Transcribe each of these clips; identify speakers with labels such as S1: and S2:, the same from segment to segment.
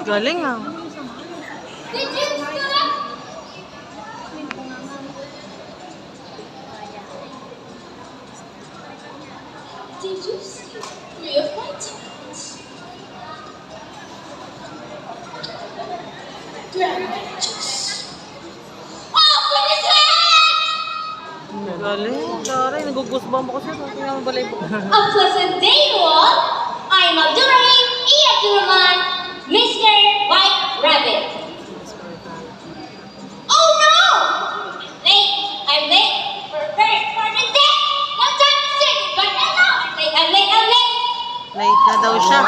S1: Galing ah.
S2: Did you see 3 of my tickets? Grab my juice. Open his head!
S1: Galing. Taray, nagugusbang ako siya. Tingnan mo balay po.
S2: A pleasant day to all. I'm Abdurrahim E. Abdurrahman, Mr. White Rabbit. Oh no! I'm late for a very important day. No time to say goodbye. No, I'm late.
S1: Late na daw siya.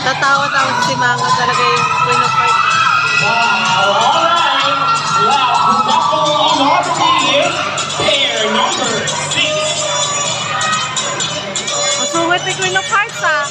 S1: Tatawa-tawa si Manga talaga yung Queen of Hearts.
S3: Alright, last couple on order is pair number 6.
S1: Masuwit ni Queen of Hearts ah.